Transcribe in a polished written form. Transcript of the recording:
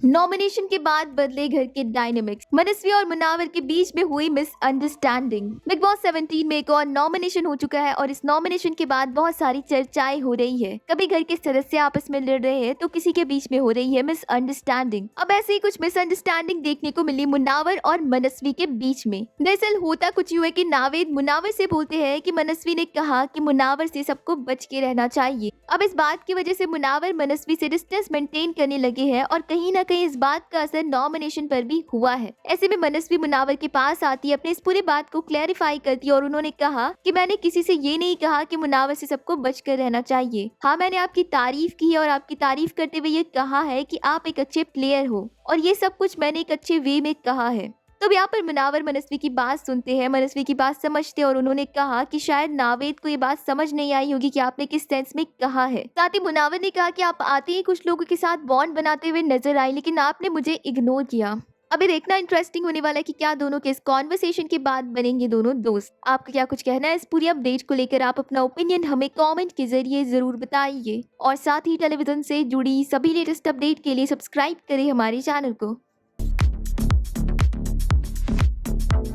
Nomination के बाद बदले घर के डायनेमिक्स, मनस्वी और मुनावर के बीच में हुई मिसअंडरस्टैंडिंग। बिग बॉस 17 में एक और नॉमिनेशन हो चुका है और इस नॉमिनेशन के बाद बहुत सारी चर्चाएं हो रही है। कभी घर के सदस्य आपस में लड़ रहे हैं तो किसी के बीच में हो रही है मिसअंडरस्टैंडिंग। अब ऐसे ही कुछ मिसअंडरस्टैंडिंग देखने को मिली मुनावर और मनस्वी के बीच में। दरअसल होता कुछ यूं है कि नावेद मुनावर से बोलते हैं कि मनस्वी ने कहा कि मुनावर से सबको बच के रहना चाहिए। अब इस बात की वजह से मुनावर मनस्वी से डिस्टेंस मेंटेन करने लगे हैं और कहीं ना कहीं इस बात का असर नॉमिनेशन पर भी हुआ है। ऐसे में मनस्वी मुनावर के पास आती है, अपने इस पूरी बात को क्लैरिफाई करती है और उन्होंने कहा कि मैंने किसी से ये नहीं कहा कि मुनावर से सबको बचकर रहना चाहिए। हाँ, मैंने आपकी तारीफ की है और आपकी तारीफ करते हुए ये कहा है कि आप एक अच्छे प्लेयर हो और ये सब कुछ मैंने एक अच्छे वे में कहा है। तो यहाँ पर मुनावर मनस्वी की बात सुनते हैं, मनस्वी की बात समझते हैं और उन्होंने कहा कि शायद नावेद को ये बात समझ नहीं आई होगी कि आपने किस सेंस में कहा है। साथ ही मुनावर ने कहा कि आप आते ही कुछ लोगों के साथ बॉन्ड बनाते हुए नजर आए, लेकिन आपने मुझे इग्नोर किया। अभी देखना इंटरेस्टिंग होने वाला है कि क्या दोनों के इस कॉन्वर्सेशन के बाद बनेंगे दोनों दोस्त। आपका क्या कुछ कहना है इस पूरी अपडेट को लेकर? आप अपना ओपिनियन हमें कमेंट के जरिए जरूर बताइए और साथ ही टेलीविजन से जुड़ी सभी लेटेस्ट अपडेट के लिए सब्सक्राइब करें हमारे चैनल को।